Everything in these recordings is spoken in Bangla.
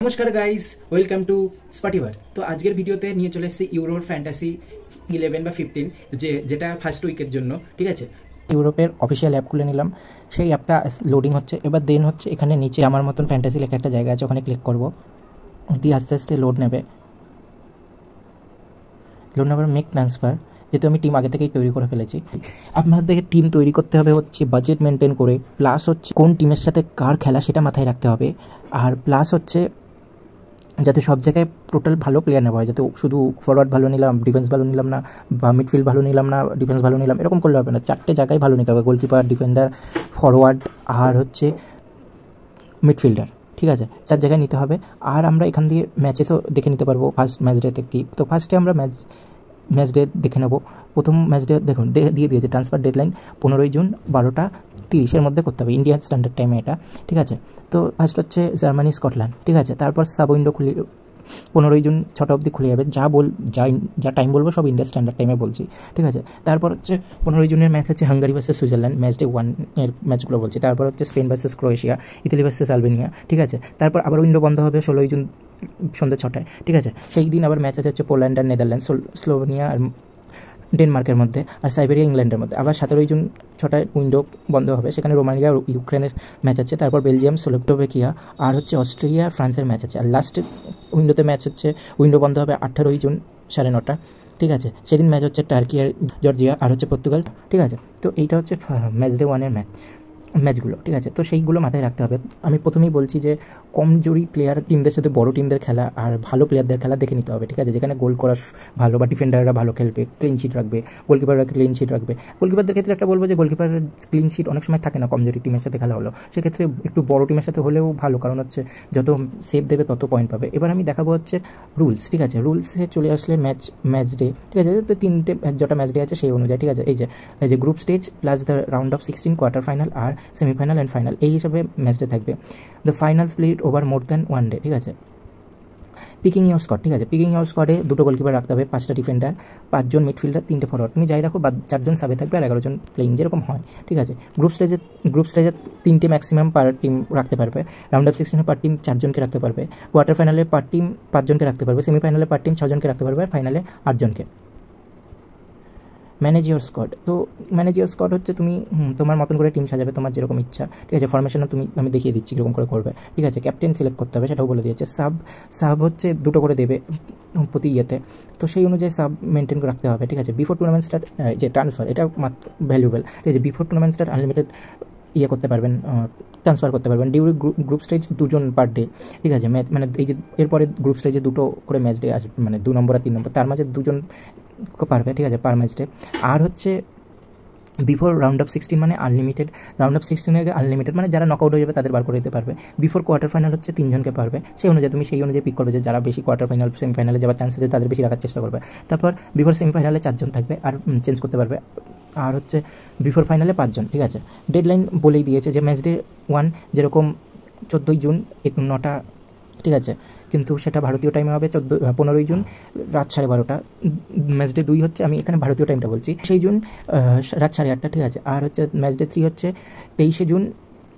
নমস্কার গাইস, ওয়েলকাম টু স্পটিভার। তো আজকের ভিডিওতে নিয়ে চলে এসেছি ইউরোর ফ্যান্টাসি 11 বা 15 যেটা ফার্স্ট উইকের জন্য। ঠিক আছে, ইউরোপের অফিসিয়াল অ্যাপ খুলে নিলাম, সেই অ্যাপটা লোডিং হচ্ছে। এবার দেন হচ্ছে এখানে নিচে আমার মতন ফ্যান্টাসি লেখা একটা জায়গা আছে, ওখানে ক্লিক করব, দিয়ে আস্তে আস্তে লোড নেবে। লোড নেবার মেক ট্রান্সফার, যেহেতু আমি টিম আগে থেকেই তৈরি করে ফেলেছি। আপনাদের টিম তৈরি করতে হবে হচ্ছে বাজেট মেনটেন করে, প্লাস হচ্ছে কোন টিমের সাথে কার খেলা সেটা মাথায় রাখতে হবে, আর প্লাস হচ্ছে যাতে সব জায়গায় টোটাল ভালো প্লেয়ার নেওয়া হয়, যাতে শুধু ফরওয়ার্ড ভালো নিলাম, ডিফেন্স ভালো নিলাম না, বা মিডফিল্ড ভালো নিলাম না, ডিফেন্স ভালো নিলাম, এরকম করলে হবে না। চারটে জায়গায় ভালো নিতে হবে, গোলকিপার, ডিফেন্ডার, ফরওয়ার্ড আর হচ্ছে মিডফিল্ডার। ঠিক আছে, 4 জায়গায় নিতে হবে। আর আমরা এখান দিয়ে ম্যাচেসও দেখে নিতে পারবো ফার্স্ট ম্যাচ ডেতে কি। তো ফার্স্টে আমরা ম্যাচ ডেট দেখে নেব। প্রথম ম্যাচ ডেট দেখুন দিয়ে দিয়েছে, ট্রান্সফার ডেডলাইন 15 জুন 12:30 মধ্যে করতে হবে, ইন্ডিয়ান স্ট্যান্ডার্ড টাইমে এটা। ঠিক আছে, তো ফার্স্ট হচ্ছে জার্মানি স্কটল্যান্ড। ঠিক আছে, তারপর সাব উইন্ডো 15 জুন 6টা অবধি খুলে যাবে। যা টাইম বলবো সব ইন্ডিয়ান স্ট্যান্ডার্ড টাইমে বলছি। ঠিক আছে, তারপর হচ্ছে 15 জুনের ম্যাচ হচ্ছে Hungary versus Switzerland, match day 1 এর ম্যাচগুলো বলছি। তারপর হচ্ছে Spain versus Croatia, Italy versus Albania. ঠিক আছে, তারপর আবার উইন্ডো বন্ধ হবে 16 জুন সন্ধ্যা 6টায়। ঠিক আছে, সেই দিন আবার ম্যাচ আছে হচ্ছে পোল্যান্ড আর নেদারল্যান্ড, স্লোভেনিয়া আর ডেনমার্কের মধ্যে, আর সাইবেরিয়া ইংল্যান্ডের মধ্যে। আবার 17 জুন 6টায় উইন্ডো বন্ধ হবে, সেখানে রোমানিয়া আর ইউক্রেনের ম্যাচ আছে। তারপর বেলজিয়াম, স্লোভাকিয়া আর হচ্ছে অস্ট্রিয়া, ফ্রান্সের ম্যাচ আছে। আর লাস্ট উইন্ডোতে ম্যাচ হচ্ছে, উইন্ডো বন্ধ হবে 18 জুন 9:30। ঠিক আছে, সেদিন ম্যাচ হচ্ছে টার্কি আর জর্জিয়া আর হচ্ছে পর্তুগাল। ঠিক আছে, তো এইটা হচ্ছে ম্যাচ ডে 1-এর ম্যাচগুলো। ঠিক আছে, তো সেইগুলো মাথায় রাখতে হবে। আমি প্রথমেই বলছি যে কমজোরি প্লেয়ার টিমদের সাথে বড় টিমদের খেলা আর ভালো প্লেয়ারদের খেলা দেখে নিতে হবে। ঠিক আছে, যেখানে গোল করা ভালো বা ডিফেন্ডাররা ভালো খেলবে, ক্লিন শিট রাখবে, গোলকিপাররা ক্লিন শিট রাখবে। গোলকিপারদের ক্ষেত্রে একটা বলবো যে গোলকিপারের ক্লিন শিট অনেক সময় থাকে না কমজোরি টিমের সাথে খেলা হলো, সেক্ষেত্রে একটু বড় টিমের সাথে হলেও ভালো, কারণ হচ্ছে যত সেভ দেবে তত পয়েন্ট পাবে। এবার আমি দেখাবো হচ্ছে রুলস। ঠিক আছে, রুলসে চলে আসলে ম্যাচ ডে। ঠিক আছে, তো 3টে যটা ম্যাচ ডে আছে সেই অনুযায়ী। ঠিক আছে, এই যে group stage plus the round of 16, quarter final আর সেমিফাইনাল অ্যান্ড ফাইনাল, এই হিসাবে ম্যাচটা থাকবে। The final split over more than 1 day. ঠিক আছে, পিকিং ইউর স্কোয়াড। ঠিক আছে, পিকিং ইউর স্কোয়াডে 2টো গোলকিপার রাখতে হবে, 5টা ডিফেন্ডার, 5 জন মিডফিল্ডার, 3টে ফরওয়ার্ড। তুমি যাই রাখো, বা 4 জন সাবে থাকবে আর 11 জন প্লেইং, যেরকম হয়। ঠিক আছে, গ্রুপ স্টেজে 3টে ম্যাক্সিমাম পার টিম রাখতে পারবে। রাউন্ড অফ 16 পার টিম 4 জনকে রাখতে পারবে। কোয়ার্টার ফাইনালে পার টিম 5 জনকে রাখতে পারবে। সেমিফাইনালে পার টিম 6 জনকে রাখতে পারবে, আর ফাইনালে 8 জনকে। Manage your squad. তো ম্যানেজ ইউর স্কোয়াড হচ্ছে তুমি তোমার মতন করে টিম সাজাবে, তোমার যেরকম ইচ্ছা। ঠিক আছে, ফরমেশনও আমি দেখিয়ে দিচ্ছি কীরকম করে করবে। ঠিক আছে, ক্যাপ্টেন সিলেক্ট করতে হবে, সেটাও বলে দিয়েছে। সাব হচ্ছে 2টো করে দেবে প্রতি ইয়েতে, তো সেই অনুযায়ী সাব মেনটেন রাখতে হবে। ঠিক আছে, বিফোর টুর্নামেন্ট স্টার্ট যে ট্রান্সফার, এটা মাত্র ভ্যালুয়েবল। ঠিক আছে, বিফোর টুর্নামেন্ট স্টার্ট আনলিমিটেড করতে পারবেন, ট্রান্সফার করতে পারবেন। ডিউরি গ্রুপ স্টেজ 2 জন পার ডে। ঠিক আছে, ম্যাচ মানে এই যে এরপরে গ্রুপ স্টেজে 2টো করে ম্যাচ ডে আসবে, মানে 2 নম্বর আর 3 নম্বর, তার মাঝে 2 জন পারবে। ঠিক আছে, পার ম্যাচ ডে। আর হচ্ছে বিফোর রাউন্ড অফ 16 মানে আনলিমিটেড, রাউন্ড অফ 16 আনলিমিটেড মানে যারা নকআউট হয়ে যাবে তাদের বার করে দিতে পারবে। বিফোর কোয়ার্টার ফাইনাল হচ্ছে 3 জনকে পারবে, সেই অনুযায়ী তুমি সেই অনুযায়ী পিক করবে যে যারা বেশি কোয়ার্টার ফাইনাল সেমিফাইনালে যাওয়ার চান্স আছে তাদের বেশি রাখার চেষ্টা করবে। তারপর বিফোর সেমিফাইনালে 4 জন থাকবে, আর চেঞ্জ করতে পারবে। আর হচ্ছে বিফোর ফাইনালে 5 জন। ঠিক আছে, ডেডলাইন বলেই দিয়েছে যে ম্যাচ ডে 1 যেরকম 14 জুন 9টা। ঠিক আছে, কিন্তু সেটা ভারতীয় টাইমে হবে 15 জুন রাত 12:30। ম্যাচ ডে 2 হচ্ছে, আমি এখানে ভারতীয় টাইমটা বলছি, 6 জুন রাত 8:30। ঠিক আছে, আর হচ্ছে ম্যাচ ডে 3 হচ্ছে 23 জুন,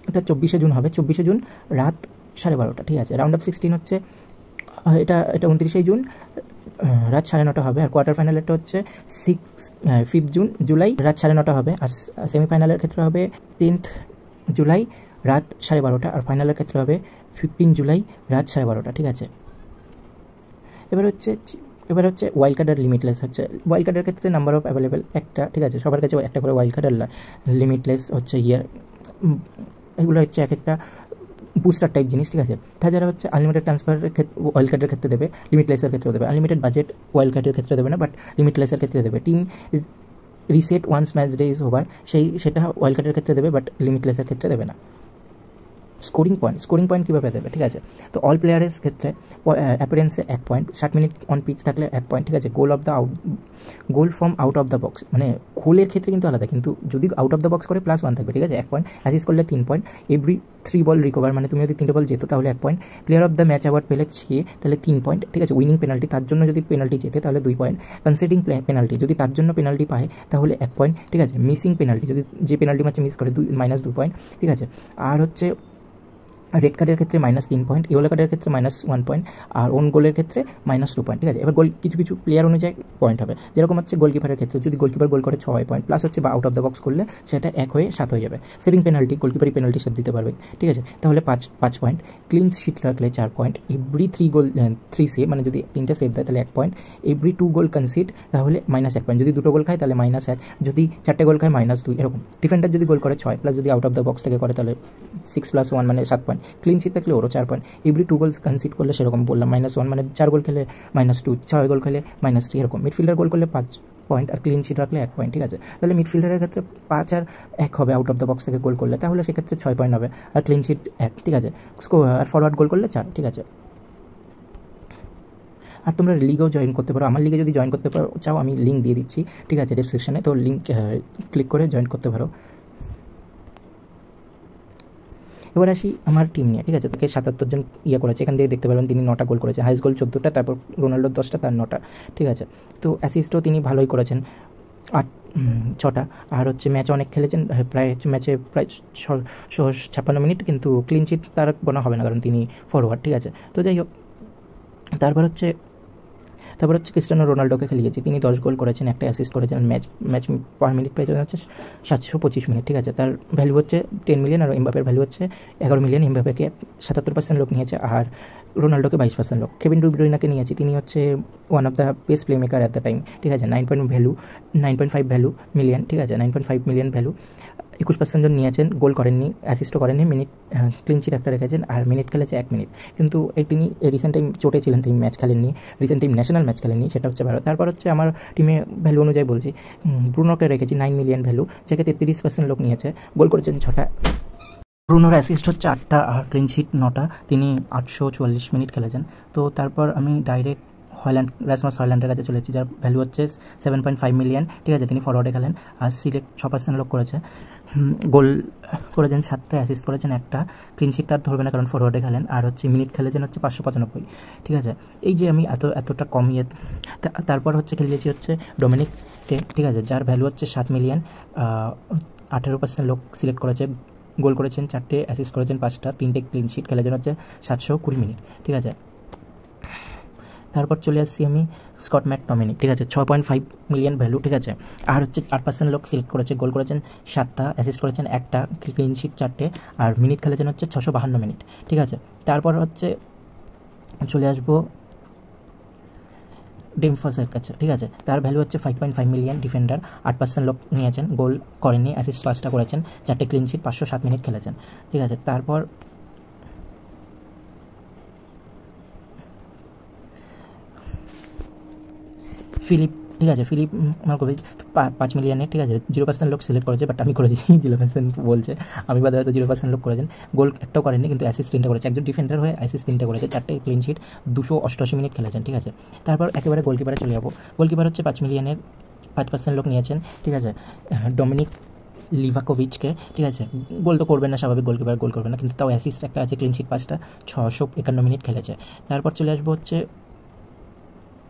এটা 24 জুন হবে, 24 জুন রাত 12:30। ঠিক আছে, রাউন্ড অফ 16 হচ্ছে এটা 29 জুন রাত 9:30 হবে। আর কোয়ার্টার ফাইনালেরটা হচ্ছে 5 জুলাই রাত 9:30 হবে। আর সেমিফাইনালের ক্ষেত্রে হবে 10 জুলাই রাত 12:30, আর ফাইনালের ক্ষেত্রে হবে 15 জুলাই রাত 12:30। ঠিক আছে, এবার হচ্ছে ওয়াইল্ড কার্ড আর লিমিটলেস হচ্ছে। ওয়াইল্ড কার্ডের ক্ষেত্রে নাম্বার অফ অ্যাভেলেবেল একটা। ঠিক আছে, সবার কাছে একটা করে ওয়াইল্ড কার্ড আর লিমিটলেস হচ্ছে এগুলো হচ্ছে এক একটা বুস্টার টাইপ জিনিস। ঠিক আছে, তাছাড়া হচ্ছে আনলিমিটেড ট্রান্সফারের ক্ষেত্রে ওয়াইল্ড কার্ডের ক্ষেত্রে দেবে, লিমিটলেসের ক্ষেত্রেও দেবে। আনলিমিটেড বাজেট ওয়াইল্ড কার্ডের ক্ষেত্রে দেবে না, বাট লিমিটলেসের ক্ষেত্রে দেবে। Team reset once match day is over, সেটা ওয়াইল্ড কার্ডের ক্ষেত্রে দেবে, বাট লিমিটলেসের ক্ষেত্রে দেবে না। স্কোরিং পয়েন্ট কীভাবে দেবে? ঠিক আছে, তো অল প্লেয়ারের ক্ষেত্রে অ্যাপিয়ারেন্সে 1 পয়েন্ট, 60 মিনিট অন পিচ থাকলে 1 পয়েন্ট। ঠিক আছে, goal from out of the box, মানে গোলের ক্ষেত্রে কিন্তু আলাদা, কিন্তু যদি আউট অফ দ্য বক্স করে +1 থাকবে। ঠিক আছে, 1 পয়েন্ট। অ্যাসিস্ট করলে 3 পয়েন্ট। এভরি 3 বল রিকভার, মানে তুমি যদি 3টে বল যেতো তাহলে 1 point. Player of the match award পেলে 6, তাহলে 3 পয়েন্ট। ঠিক আছে, উইনিং পেনাল্টি, তার জন্য যদি পেনাল্টি জেতে তাহলে 2 পয়েন্ট। কনসিডিং পেনাল্টি, যদি তার জন্য পেনাল্টি পায় তাহলে 1 পয়েন্ট। ঠিক আছে, মিসিং পেনাল্টি, যদি যে পেনাল্টি ম্যাচে মিস করে -2 পয়েন্ট। ঠিক আছে, আর হচ্ছে রেড কার্ডের ক্ষেত্রে -3 পয়েন্ট, ইয়েলো কার্ডের ক্ষেত্রে -1 পয়েন্ট, আর ওন গোলের ক্ষেত্রে -2 পয়েন্ট, ঠিক আছে। এবার গোল কিছু কিছু প্লেয়ার অনুযায়ী পয়েন্ট হবে, যেরকম হচ্ছে গোলকিপারের ক্ষেত্রে যদি গোলকিপার গোল করে 6 পয়েন্ট, প্লাস হচ্ছে বা আউট অফ দ্য বক্স করলে সেটা 1 হয়ে 7 হয়ে যাবে। সেভিং পেনাল্টি, গোলকিপারই পেনাল্টি সেভ দিতে পারবে, ঠিক আছে, তাহলে 5 পয়েন্ট। ক্লিন শিট রাখলে 4 পয়েন্ট। এভরি 3 সেভ, মানে যদি 3টে সেভ দেয় তাহলে 1 পয়েন্ট। এভরি 2 গোল কনসিড তাহলে -1 পয়েন্ট, যদি 2টো গোল খায় তাহলে -1, যদি 4টে গোল খায় -2, এরকম। ডিফেন্ডার যদি গোল করে 6, প্লাস যদি আউট অফ দ্য বক্স থেকে করে তাহলে 6 + 1 মানে 7 পয়েন্ট। ক্লিন শিট থাকলে ওরও 4 পয়েন্ট। এভরি 2 গোলস কনসিড করলে সেরকম বললাম -1, মানে 4 গোল খেলে -2, 6 গোল খেলে -3, এরকম। মিডফিল্ডার গোল করলে 5 পয়েন্ট, আর ক্লিন শিট রাখলে 1 পয়েন্ট, ঠিক আছে। তাহলে মিডফিল্ডারের ক্ষেত্রে 5 আর 1 হবে আউট অফ দ্য বক্স থেকে গোল করলে, তাহলে সেক্ষেত্রে 6 পয়েন্ট হবে, আর ক্লিন শিট 1, ঠিক আছে। আর ফরওয়ার্ড গোল করলে 4, ঠিক আছে। আর তোমরা লিগেও জয়েন করতে পারো, আমার লিগে যদি জয়েন করতে চাও আমি লিঙ্ক দিয়ে দিচ্ছি, ঠিক আছে, ডেসক্রিপশনে, তো লিঙ্ক ক্লিক করে জয়েন করতে পারো। এবার আসি আমার টিম নিয়ে, ঠিক আছে। তোকে 77 জন করেছে, এখান থেকে দেখতে পারবেন তিনি 9টা গোল করেছে, হাইস্ট গোল 14টা, তারপর রোনাল্ডোর 10টা, তার 9টা, ঠিক আছে। তো অ্যাসিস্টও তিনি ভালোই করেছেন, 6টা। আর হচ্ছে ম্যাচে অনেক খেলেছেন, ম্যাচে প্রায় 56 মিনিট, কিন্তু ক্লিন শিট তার গোনা হবে না কারণ তিনি ফরওয়ার্ড, ঠিক আছে। তো যাই হোক, তারপর হচ্ছে ক্রিস্টিয়ানো রোনাল্ডোকে খেলিয়েছি, তিনি 10 গোল করেছেন, একটা অ্যাসিস্ট করেছেন। ম্যাচ পার মিনিট পেয়েছেন হচ্ছে 725 মিনিট, ঠিক আছে। তার ভ্যালু হচ্ছে 10 মিলিয়ন, আর এমবাপের ভ্যালু হচ্ছে 11 মিলিয়ন। এমবাপেকে 77% লোক নিয়েছে, আর রোনাল্ডোকে 22% লোক। কেভিন ডি ব্রুইনাকে নিয়েছি, তিনি হচ্ছে one of the best play maker at the time, ঠিক আছে। 9.5 ভ্যালু মিলিয়ন, ঠিক আছে, 9.5 মিলিয়ন ভ্যালু। 21% জন নিয়েছেন, গোল করেননি, অ্যাসিস্টও করেননি, ক্লিন শিট একটা রেখেছেন, আর মিনিট খেলেছে 1 মিনিট। কিন্তু তিনি রিসেন্ট টাইম চোটে ছিলেন, তিনি ম্যাচ খেলেননি, রিসেন্ট টাইম ন্যাশনাল ম্যাচ খেলেননি, সেটা হচ্ছে ভালো। তারপর হচ্ছে আমার টিমে ভ্যালু অনুযায়ী বলছি, ব্রুনোকে রেখেছি 9 মিলিয়ন ভ্যালু, যাকে 33% লোক নিয়েছে, গোল করেছেন 6টা। ব্রুনোর অ্যাসিস্ট হচ্ছে 8টা, আর ক্লিন শিট 9টা, তিনি 844 মিনিট খেলেছেন। তো তারপর আমি ডাইরেক্ট রাসমস হয়ল্যান্ডের কাছে চলেছি, যার ভ্যালু হচ্ছে 7.5 মিলিয়ন, ঠিক আছে। তিনি ফরওয়ার্ডে খেলেন, আর সিলেক্ট 6% লোক করেছে, গোল করেছেন 7টা, অ্যাসিস্ট করেছেন 1টা, ক্লিন শিট তার ধরবে না কারণ ফরওয়ার্ডে খেলেন, আর হচ্ছে মিনিট খেলেছেন হচ্ছে 595, ঠিক আছে। এই যে আমি এতটা কম তারপর হচ্ছে খেলিয়েছি হচ্ছে ডোমিনিককে, ঠিক আছে, যার ভ্যালু হচ্ছে 7 মিলিয়ন। 18% লোক সিলেক্ট করেছে, গোল করেছেন 4টে, অ্যাসিস্ট করেছেন 5টা, 3টে ক্লিন শিট, খেলেছেন হচ্ছে 720 মিনিট, ঠিক আছে। তারপর চলে আসছি আমি স্কট ম্যাকটমিনি, ঠিক আছে, 6.5 মিলিয়ন ভ্যালু, ঠিক আছে। আর হচ্ছে 8% লোক সিলেক্ট করেছে, গোল করেছেন 7টা, অ্যাসিস্ট করেছেন 1টা, ক্লিন শিট 4টে, আর মিনিট খেলেছেন হচ্ছে 652 মিনিট, ঠিক আছে। তারপর হচ্ছে চলে আসবো ডেমফসের কাছে, ঠিক আছে, তার ভ্যালু হচ্ছে 5.5 মিলিয়ন, ডিফেন্ডার, 8% লোক নিয়েছেন, গোল করেননি, অ্যাসিস্ট 5টা করেছেন, 4টে ক্লিন শিট, 507 মিনিট খেলেছেন, ঠিক আছে। তারপর ফিলিপ, ঠিক আছে, ফিলিপ মার্কোভিচ 5 মিলিয়নে, ঠিক আছে, 0% লোক সিলেক্ট করেছে, বাট আমি করেছি 0% বলছে, আমি বাদে হয়তো 0% লোক করেছেন, গোল একটাও করেননি, কিন্তু অ্যাসিস্ট 3টা করেছে, একজন ডিফেন্ডার হয়ে অ্যাসিস্ট 3টা করেছে, 4টে ক্লিন শিট, 288 মিনিট খেলেছেন, ঠিক আছে। তারপর একেবারে গোলকিপারে চলে যাবো। গোলকিপার হচ্ছে 5 মিলিয়নের, 5% লোক নিয়েছেন, ঠিক আছে, ডমিনিক লিভাকোভিচকে, ঠিক আছে। গোল তো করবেন না, স্বাভাবিক গোলকিপার গোল করবে না, কিন্তু তাও অ্যাসিস্ট একটা আছে, ক্লিন শিট 5টা, 651 মিনিট খেলেছে। তারপর চলে আসবো হচ্ছে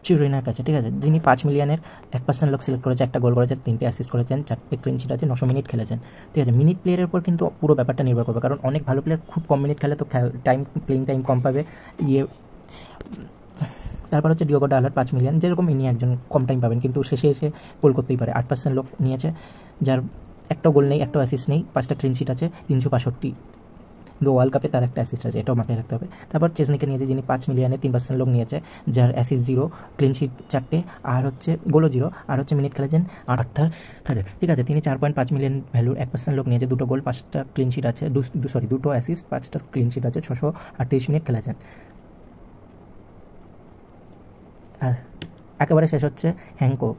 চিউরিনার কাছে, ঠিক আছে, যিনি 5 মিলিয়নের, 1% লোক সিলেক্ট করেছে, একটা গোল করেছে, 3টে অ্যাসিস্ট করেছেন, 4টে ক্লিন শিট আছে, 900 মিনিট খেলেছেন, ঠিক আছে। মিনিট প্লেয়ারের উপর কিন্তু পুরো ব্যাপারটা নির্ভর করবে, কারণ অনেক ভালো প্লেয়ার খুব কম মিনিট খেলে, তো প্লেইং টাইম কম পাবে। তারপর হচ্ছে ডিওগো ডালার 5 মিলিয়ন, যেরকম ইনি একজন কম টাইম পাবেন, কিন্তু শেষে এসে গোল করতেই পারে। 8% লোক নিয়েছে, যার একটা গোল নেই, একটা অ্যাসিস্ট নেই, 5টা ক্লিন শিট আছে, 365, কিন্তু ওয়ার্ল্ড কাপে তার একটা অ্যাসিস্ট আছে, এটাও মাথায় রাখতে হবে। তারপর চেজনিকে নিয়েছে, যিনি 5 মিলিয়নে 3% লোক নিয়েছে, যার অ্যাসিস্ট 0, ক্লিন শিট 4টে, আর হচ্ছে গোলও 0, আর হচ্ছে মিনিট খেলেছেন 8টা, ঠিক আছে। তিনি 4.5 মিলিয়ন ভ্যালুর, 1% লোক নিয়েছে, 2টো গোল, 5টা ক্লিন শিট আছে, 2টো অ্যাসিস্ট, 5টা ক্লিন শিট আছে, 638 মিনিট খেলেছেন। আর একেবারে শেষ হচ্ছে হ্যাঙ্কো,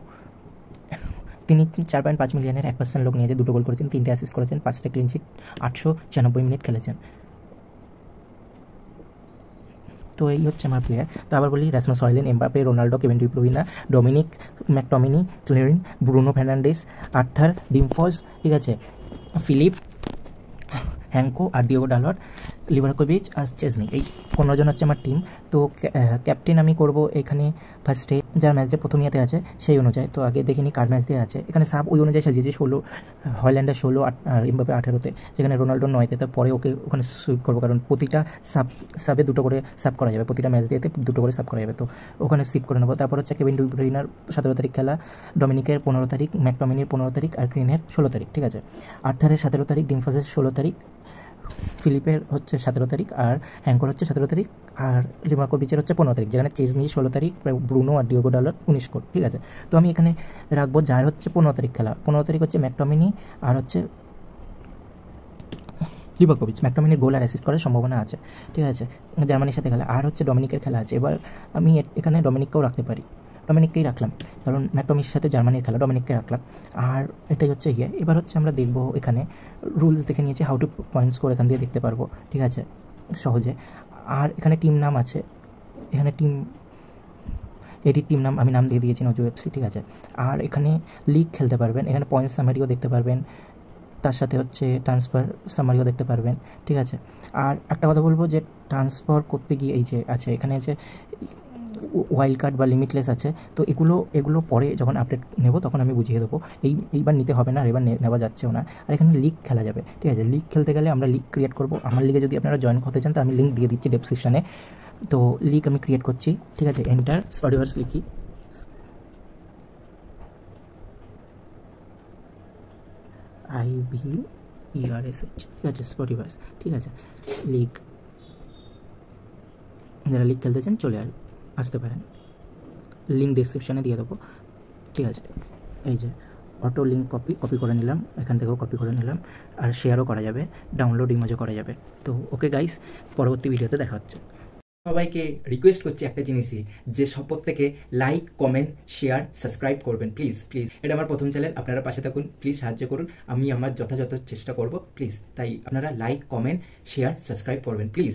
তিনি 4.5 মিলিয়নের, 1% লোক নিয়েছে, 2টো গোল করেছেন, 3টে অ্যাসিস্ট করেছেন, 5টা ক্লিন শিট, 896 মিনিট খেলেছেন। তো এই হচ্ছে আমার প্লেয়ার। তো আবার বলি, Rasmus Hojlund, Mbappe, Ronaldo, Kevin De Bruyne, Dominic McTominay, ক্লেরিন, ব্রুনো ফার্নান্ডেস, আর্থার ডিমফস, ঠিক আছে, ফিলিপ, হ্যাঙ্কো, আর ডিওগো ডালট, লিভারকোভিচ আর চেজনি, এই 15 জন হচ্ছে আমার টিম। তো ক্যাপ্টেন আমি করব এখানে ফার্স্টে যার ম্যাচটা প্রথম ইয়েতে আছে সেই অনুযায়ী। তো আগে দেখে নিই কার ম্যাচ দিয়ে আছে। এখানে সাব ওই অনুযায়ী সাজিয়েছি, 16 হল্যান্ডের 16 আর এমবাপে 18-তে, যেখানে রোনাল্ডো 9-তে। তারপরে ওকে ওখানে সুইপ করবো, কারণ প্রতিটা সাবে 2টো করে সাব করা যাবে, প্রতিটা ম্যাচ দিয়েতে 2টো করে সাব করা যাবে, তো ওখানে সিপ করে নেবো। তারপর হচ্ছে কেভিন ডি ব্রুইনার 17 তারিখ খেলা, ডমিনিকের 15 তারিখ, ম্যাকটমিনির 15 তারিখ আর গ্রিনের 16 তারিখ, ঠিক আছে। আর্থারের 17 তারিখ, ডিমফাসের 16 তারিখ, ফিলিপের হচ্ছে 17 তারিখ, আর হ্যাঙ্কর হচ্ছে 17 তারিখ, আর লিভারকোভিচের হচ্ছে 15 তারিখ, যেখানে চেজনি 16 তারিখ, ব্রুনো আর ডিওগো ডালার 19 কোট, ঠিক আছে। তো আমি এখানে রাখবো যার হচ্ছে 15 তারিখ খেলা। 15 তারিখ হচ্ছে ম্যাকটমিনি আর হচ্ছে লিভারকোভিচ। ম্যাকটমিনির গোল আর অ্যাসিস্ট করার সম্ভাবনা আছে, ঠিক আছে, জার্মানির সাথে খেলা। আর হচ্ছে ডমিনিকের খেলা আছে। এবার আমি এখানে ডমিনিককেও রাখতে পারি, ডমিনিককেই রাখলাম, কারণ ম্যাকটমির সাথে জার্মানির খেলা, ডমিনিককে রাখলাম। আর এটাই হচ্ছে এবার হচ্ছে আমরা দেখবো এখানে রুলস দেখে নিয়েছি, হাউ টু পয়েন্টস করে এখান দিয়ে দেখতে পারবো, ঠিক আছে, সহজে। আর এখানে টিম নাম আছে, এখানে এটির টিম নাম আমি নাম দিয়ে দিয়েছি নজু এফসি, ঠিক আছে। আর এখানে লিগ খেলতে পারবেন, এখানে পয়েন্টস সামারিও দেখতে পারবেন, তার সাথে হচ্ছে ট্রান্সফার সামারিও দেখতে পারবেন, ঠিক আছে। আর একটা কথা বলবো যে ট্রান্সফার করতে গিয়ে এই যে আছে এখানে আছে ওয়াইল্ড কার্ড বা লিমিটলেস আছে, তো এগুলো পরে যখন আপডেট নেব তখন আমি বুঝিয়ে দেবো। এইবার নিতে হবে না, আর এবার নেওয়া যাচ্ছেও না। আর এখানে লিগ খেলা যাবে, ঠিক আছে। লিগ খেলতে গেলে আমরা লিগ ক্রিয়েট করবো। আমার লিগে যদি আপনারা জয়েন করতে চান তো আমি লিঙ্ক দিয়ে দিচ্ছি ডেসক্রিপশানে। তো লিগ আমি ক্রিয়েট করছি, ঠিক আছে। এন্টার স্পটিভার্স লিখি, IVERSH, ঠিক আছে, স্পটিভার্স, ঠিক আছে। লিগ, যারা লিগ খেলতে চান চলে আসতে পারেন, লিঙ্ক ডিসক্রিপশানে দিয়ে দেবো, ঠিক আছে। এই যে অটো লিঙ্ক কপি করে নিলাম, এখান থেকেও কপি করে নিলাম, আর শেয়ারও করা যাবে, ডাউনলোড ইমেজও করা যাবে। তো ওকে গাইস, পরবর্তী ভিডিওতে দেখা হচ্ছে। সবাইকে রিকোয়েস্ট করছি একটা জিনিসই, যে সব প্রত্যেকে লাইক, কমেন্ট, শেয়ার, সাবস্ক্রাইব করবেন প্লিজ। এটা আমার প্রথম চ্যানেল, আপনারা পাশে থাকুন প্লিজ, সাহায্য করুন, আমি আমার যথাযথ চেষ্টা করব প্লিজ। তাই আপনারা লাইক, কমেন্ট, শেয়ার, সাবস্ক্রাইব করবেন প্লিজ।